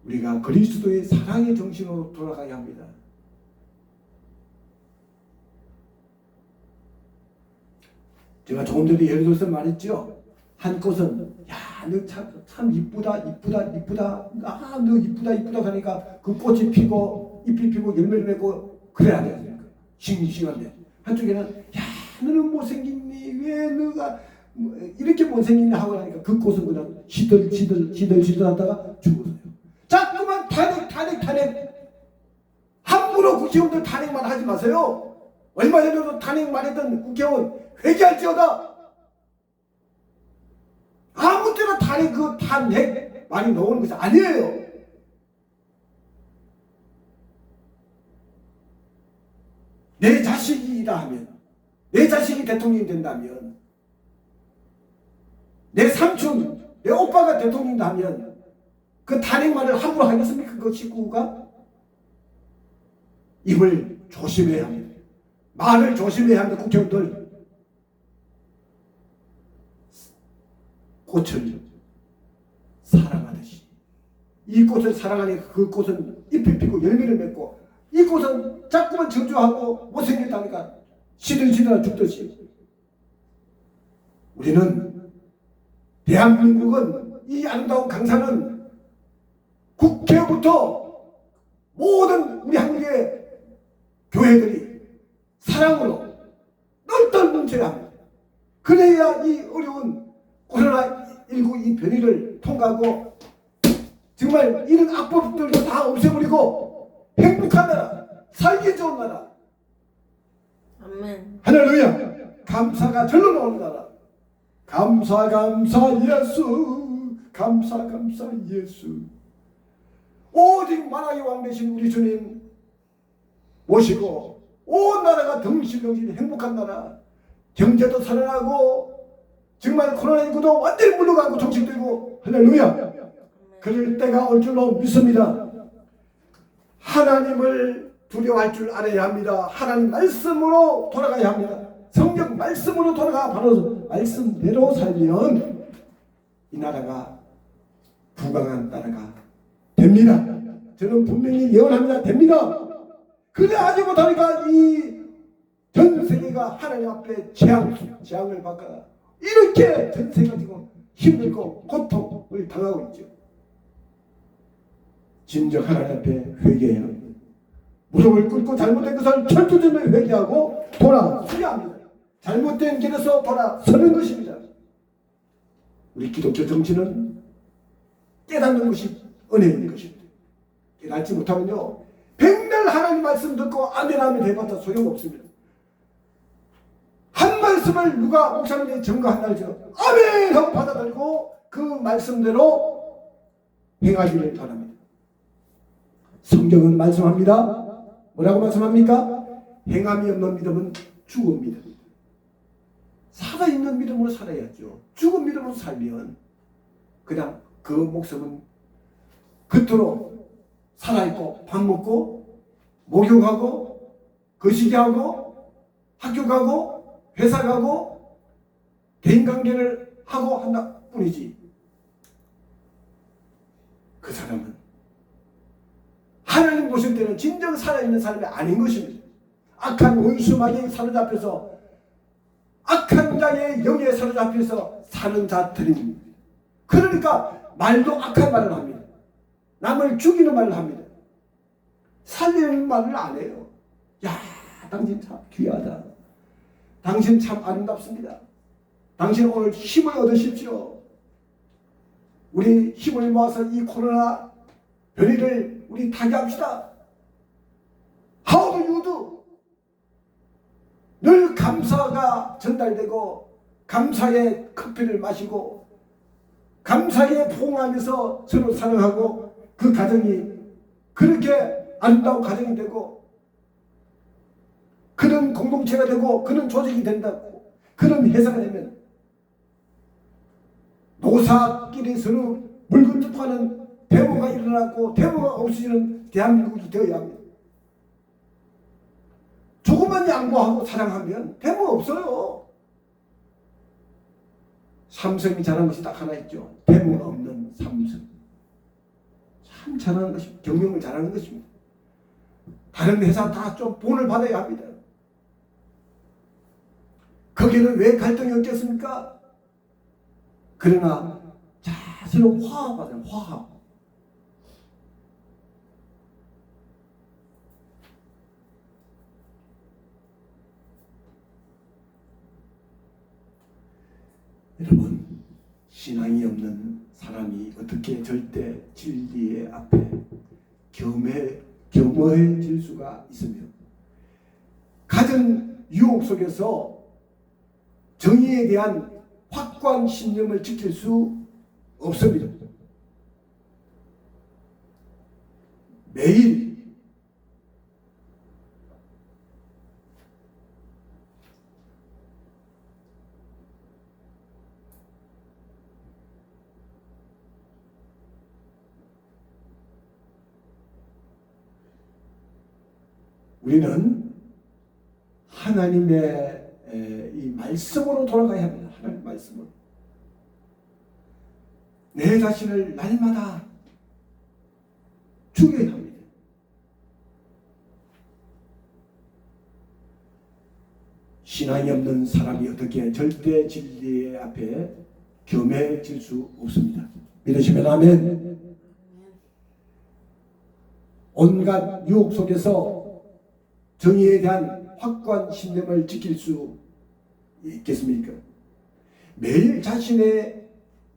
Speaker 1: 우리가 그리스도의 사랑의 정신으로 돌아가야 합니다. 제가 조금 전에 예를 들어서 말했죠. 한 꽃은 야, 너 참 이쁘다. 아, 너 이쁘다 하니까 그 꽃이 피고 잎이 피고 열매를 맺고 그래야 돼요. 싱싱한데 한쪽에는 야, 너는 못생겼니? 왜 너가 이렇게 못생겼냐 하고 하니까 그 꽃은 그냥 시들시들하다가 죽었어요. 자꾸만 탄핵 함부로 국회의원들 탄핵만 하지 마세요. 얼마 전에도 탄핵만 했던 국회의원 회개할지어다. 아무 때나 탄핵 많이 넣은 것이 아니에요. 내 자식이라 하면, 내 자식이 대통령이 된다면, 내 삼촌, 내 오빠가 대통령이다 하면 그 탄핵만을 함부로 하겠습니까? 그 식구가? 입을 조심해야 합니다. 말을 조심해야 합니다. 국회의원들. 꽃을 사랑하듯이 이 꽃을 사랑하니까 그 꽃은 잎이 피고 열매를 맺고, 이 꽃은 자꾸만 저주하고 못생겼다니까 시들시들 죽듯이, 우리는 대한민국은 이 아름다운 강산은 국회부터 모든 우리 한국의 교회들이 사랑으로 널떨 뭉쳐야 합니다. 그래야 이 어려운 코로나19 이 변이를 통과하고 정말 이런 악법들도 다 없애버리고 행복한 나라, 살기 좋은 나라,
Speaker 2: 아멘.
Speaker 1: 할렐루야, 감사가 절로 나오는 나라. 감사 예수, 감사 예수. 오직 만왕의 왕 되신 우리 주님 모시고 온 나라가 덩실덩실 행복한 나라, 경제도 살아나고 정말 코로나19도 완전히 물러가고 종식되고, 할렐루야, 그럴 때가 올 줄로 믿습니다. 하나님을 두려워할 줄 알아야 합니다. 하나님 말씀으로 돌아가야 합니다. 성경 말씀으로 돌아가 바로 말씀대로 살면 이 나라가 부강한 나라가 됩니다. 저는 분명히 예언합니다. 됩니다. 그래 하지 못하니까 이 전 세계가 하나님 앞에 재앙을 받거나 이렇게 전 세계가 지금 힘들고 고통을 당하고 있죠. 진정 하나님 앞에 회개해야 합니다. 무릎을 꿇고 잘못된 것을 철두철미 회개하고 돌아서야 합니다. 잘못된 길에서 돌아서는 것입니다. 우리 기독교 정신은 깨닫는 것이 은혜인 것입니다. 깨닫지 못하면요, 백날 하나님 말씀 듣고 아멘 하면 해봤자 소용없습니다. 한 말씀을 누가 목사님이 증거한다고 해서 아멘 하고 받아들이고 그 말씀대로 행하기를 바랍니다. 성경은 말씀합니다. 뭐라고 말씀합니까? 행함이 없는 믿음은 죽은 믿음입니다. 살아있는 믿음으로 살아야죠. 죽은 믿음으로 살면 그냥 그 목숨은 그토록 살아있고 밥 먹고 목욕하고 거시기하고 학교 가고 회사 가고 대인관계를 하고 한다 뿐이지, 그 사람은 하나님 보실 때는 진정 살아있는 사람이 아닌 것입니다. 악한 원수마귀에 사로잡혀서 악한 자의 영에 사로잡혀서 사는 자들입니다. 그러니까 말도 악한 말을 합니다. 남을 죽이는 말을 합니다. 살리는 말을 안 해요. 야, 당신 참 귀하다. 당신 참 아름답습니다. 당신 오늘 힘을 얻으십시오. 우리 힘을 모아서 이 코로나 변이를 우리 타개합시다. How do you do? 늘 감사가 전달되고 감사의 커피를 마시고 감사에 부응하면서 서로 사랑하고 그 가정이 그렇게 아름다운 가정이 되고 그런 공동체가 되고 그런 조직이 된다고 그런 회사가 되면 노사끼리 서로 물건 뜯고하는 대모가 일어나고 대모가 없어지는 대한민국이 되어야 합니다. 조금만 양보하고 사랑하면 대모 없어요. 삼성이 잘하는 것이 딱 하나 있죠. 대모 없는 삼성. 참 잘하는 것입니다. 경영을 잘하는 것입니다. 다른 회사 다 좀 본을 받아야 합니다. 거기는 왜 갈등이 없겠습니까? 그러나 서로 화합하자. 화합. 여러분, 신앙이 없는 사람이 어떻게 절대 진리의 앞에 겸허해질 수가 있으며 가진 유혹 속에서 정의에 대한 확고한 신념을 지킬 수 없습니다. 매일 우리는 하나님의 이 말씀으로 돌아가야 합니다. 하나님 말씀으로. 내 자신을 날마다 죽여야 합니다. 신앙이 없는 사람이 어떻게 절대 진리의 앞에 겸해질 수 없습니다. 믿으시면 아멘. 온갖 유혹 속에서 정의에 대한 확고한 신념을 지킬 수 있겠습니까? 매일 자신의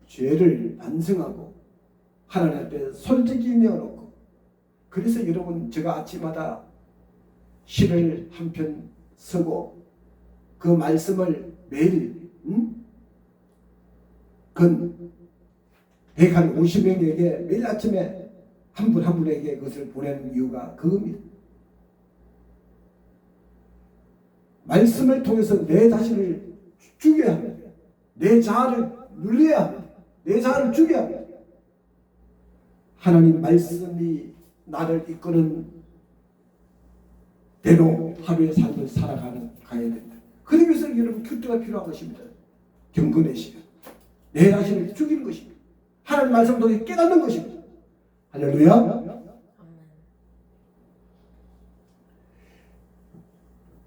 Speaker 1: 죄를 반성하고 하나님 앞에 솔직히 내어놓고 그래서 여러분 제가 아침마다 시를 한 편 쓰고 그 말씀을 매일 그 150명에게 매일 아침에 한 분 한 분에게 그것을 보내는 이유가 그겁니다. 말씀을 통해서 내 자신을 죽여야 합니다. 내 자아를 눌려야 합니다. 내 자아를 죽여야 합니다. 하나님 말씀이 나를 이끄는 대로 하루의 삶을 가야 됩니다. 그러기 위해서 여러분 큐트가 필요한 것입니다. 경건의 시간. 내 자신을 죽이는 것입니다. 하나님 말씀을 통해 깨닫는 것입니다. 할렐루야.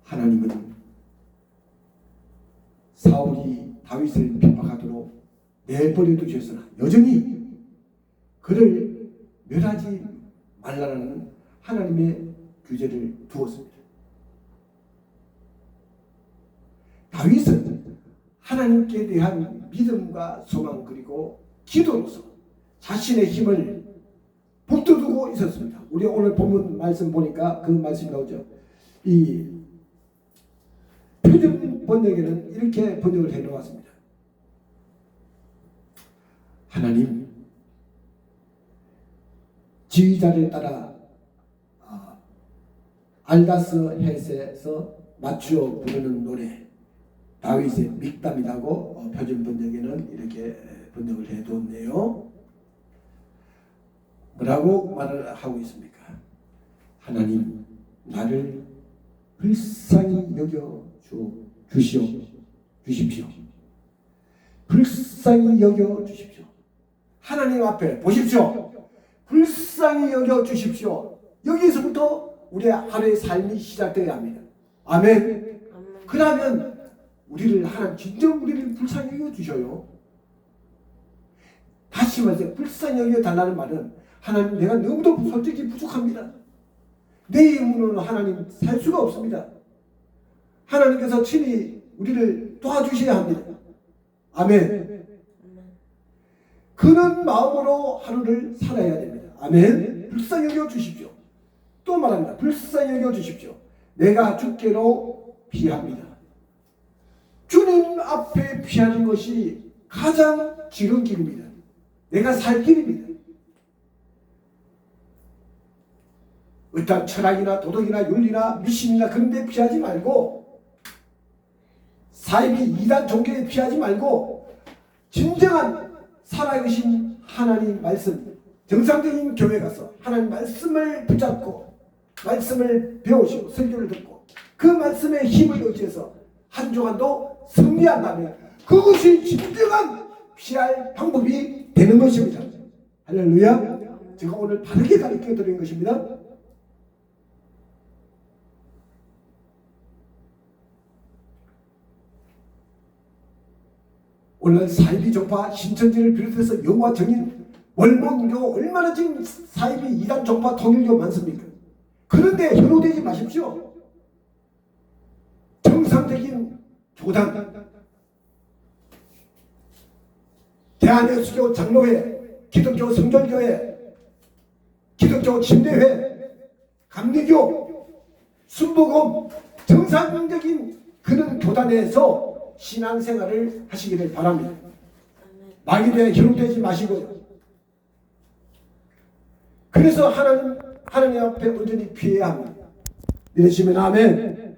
Speaker 1: 하나님은 사울이 다윗을 핍박하도록 내버려 두셨으나 여전히 그를 멸하지 말라는 하나님의 규제를 두었습니다. 다윗은 하나님께 대한 믿음과 소망 그리고 기도로서 자신의 힘을 붙들고 있었습니다. 우리 오늘 본문 말씀 보니까 그 말씀이 나오죠. 이 표준 번역에는 이렇게 번역을 해놓았습니다. 하나님 지휘자를 따라 알다스 헷에서 맞추어 부르는 노래 다윗의 믹담이라고 표준 번역에는 이렇게 번역을 해뒀네요. 뭐라고 말을 하고 있습니까? 하나님 나를 불쌍히 여겨 주십시오. 불쌍히 여겨 주십시오. 하나님 앞에 보십시오. 불쌍히 여겨 주십시오. 여기서부터 우리의 하루의 삶이 시작되어야 합니다. 아멘. 그러면 하나님 진정 우리를 불쌍히 여겨 주셔요. 다시 말해서 불쌍히 여겨 달라는 말은 하나님 내가 너무도 솔직히 부족합니다. 내 힘으로는 하나님 살 수가 없습니다. 하나님께서 친히 우리를 도와주셔야 합니다. 아멘. 그런 마음으로 하루를 살아야 됩니다. 아멘. 불쌍히 여겨 주십시오. 또 말합니다. 불쌍히 여겨 주십시오. 내가 주께로 피합니다. 주님 앞에 피하는 것이 가장 지름길입니다. 내가 살 길입니다. 어떤 철학이나 도덕이나 윤리나 미신이나 그런 데 피하지 말고, 사이비 이단 종교에 피하지 말고, 진정한 살아계신 하나님 말씀, 정상적인 교회 가서 하나님 말씀을 붙잡고 말씀을 배우시고 설교를 듣고 그 말씀의 힘을 의지해서 한 주간도 승리한다면 그것이 진정한 피할 방법이 되는 것입니다. 할렐루야. 제가 오늘 바르게 가르쳐 드린 것입니다. 오늘 사이비 종파 신천지를 비롯해서 영화 정인 월몬교 얼마나 지금 사이비 이단 종파 통일교 많습니까? 그런데 현혹되지 마십시오. 정상적인 교단, 대한예수교 장로회, 기독교 성결교회, 기독교 침례회, 감리교, 순복음, 정상적인 그런 교단에서 신앙생활을 하시기를 바랍니다. 마귀에 현혹되지 마시고요. 그래서 하나님 앞에 온전히 피해야 합니다. 믿으시면 아멘.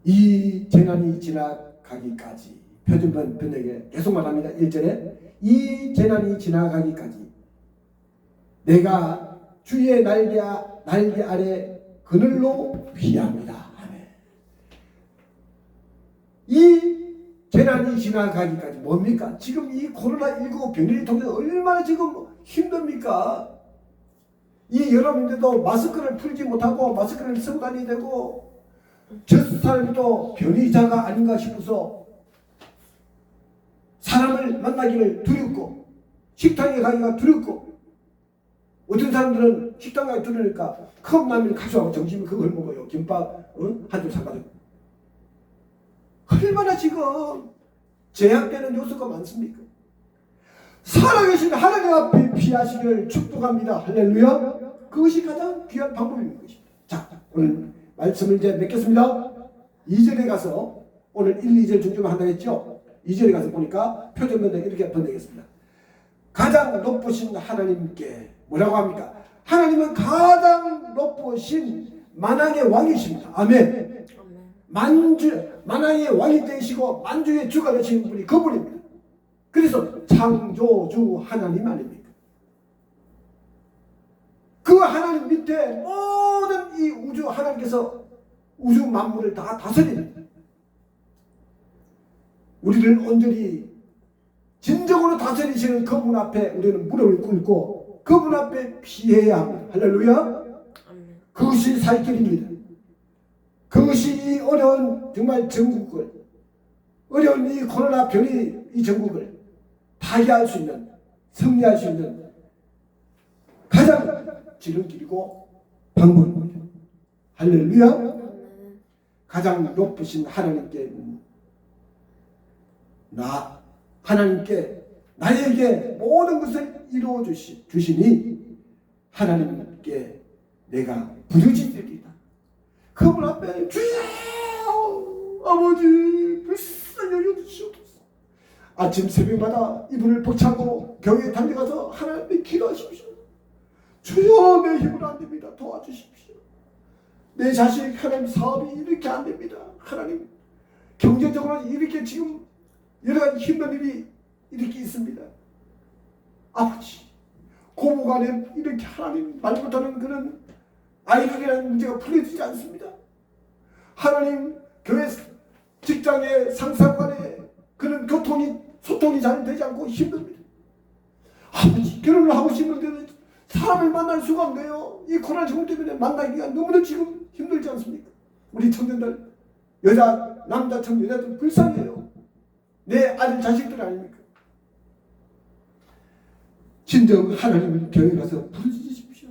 Speaker 1: 이 재난이 지나가기까지, 표준번 번역에 계속 말합니다. 1절에 이 재난이 지나가기까지 내가 주의 날개 아래 그늘로 피합니다. 이 재난이 지나가기까지 뭡니까? 지금 이 코로나19 변이를 통해서 얼마나 지금 힘듭니까? 이 여러분들도 마스크를 풀지 못하고 마스크를 쓰고 다니게 되고, 저 사람도 변이자가 아닌가 싶어서 사람을 만나기를 두렵고 식당에 가기가 두렵고, 어떤 사람들은 식당 가기 두려우니까 컵라면을 가져와서 점심에 그걸 먹어요. 김밥 한 줄 사가지고. 얼마나 지금 제약되는 요소가 많습니까? 살아계신 하나님 앞에 피하시기를 축복합니다. 할렐루야. 그것이 가장 귀한 방법인 것입니다. 자, 오늘 말씀을 이제 맺겠습니다. 2절에 가서 오늘 1, 2절 중심을 한다고 했죠. 2절에 가서 보니까 표준번역 이렇게 번역했습니다. 가장 높으신 하나님께 뭐라고 합니까? 하나님은 가장 높으신 만왕의 왕이십니다. 아멘. 만왕의 왕이 되시고 만주의 주가 되시는 분이 그분입니다. 그래서 창조주 하나님 아닙니까? 그 하나님 밑에 모든 이 우주, 하나님께서 우주 만물을 다 다스립니다. 우리를 온전히 진정으로 다스리시는 그분 앞에 우리는 무릎을 꿇고 그분 앞에 피해야 합니다. 할렐루야. 그것이 살 길입니다. 그것이 이 어려운 정말 전국을, 어려운 이 코로나 변이 이 전국을 타개할 수 있는, 승리할 수 있는 가장 지름길이고 방법입니다. 할렐루야. 가장 높으신 하나님께 하나님께 나에게 모든 것을 이루어 주시니 하나님께 내가 부르짖으리다. 그분 앞에 주여 아버지 불쌍히 여겨주시옵소서. 아침 새벽마다 이불을 벅차고 교회에 달려가서 하나님께 기도하십시오. 주여 내 힘으로 안 됩니다. 도와주십시오. 내 자식 하나님 사업이 이렇게 안 됩니다. 하나님 경제적으로 이렇게 지금 여러 가지 힘든 일이 이렇게 있습니다. 아버지 고부간에 이렇게 하나님 말 못하는 그런 아이들이라는 문제가 풀려지지 않습니다. 하나님 교회 직장의 상사간에 그런 소통이 잘 되지 않고 힘듭니다. 아버지 결혼을 하고 싶은데 사람을 만날 수가 없네요. 이 코로나19 때문에 만나기가 너무나 지금 힘들지 않습니까? 우리 청년들 남자 청년 여자들 불쌍해요. 내 아들 자식들 아닙니까? 진정 하나님을 교회 가서 부르짖으십시오.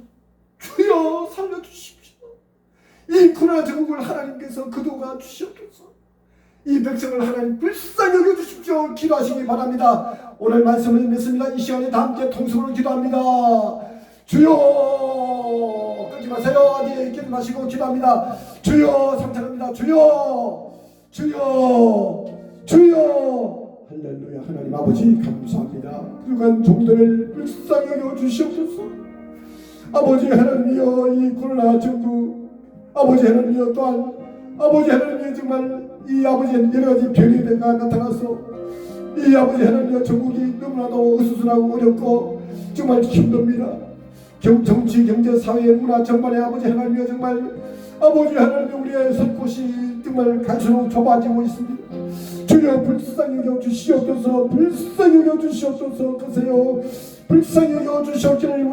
Speaker 1: 주여 살려주십시오. 이 코로나 전국을 하나님께서 거두어 주시옵소서. 이 백성을 하나님 불쌍히 여겨주십시오. 기도하시기 바랍니다. 오늘 말씀을 믿습니다. 이 시간에 다 함께 통성으로 기도합니다. 주여, 끄지 마세요. 아직 끄지 마시고 기도합니다. 주여, 상상합니다. 주여, 주여, 주여. 할렐루야. 하나님 아버지 감사합니다. 그간 종들을 불쌍히 여겨주시옵소서. 아버지 하나님이여, 이 코로나 정부, 아버지 하나님이여, 또한 아버지 하나님이여, 정말 이 아버지 여러 가지 변이가 나타나서 이 아버지 하나님이여, 전국이 너무나도 어수선하고 어렵고 정말 힘듭니다. 정치, 경제, 사회, 문화 전반에 아버지 하나님이여, 정말 아버지 하나님이여, 우리의 설 곳이 정말 갈수록 좁아지고 있습니다. 주여 불쌍히 여겨주시옵소서. 불쌍히 여겨주시옵소서. 그세요 불쌍히 여겨주시옵기를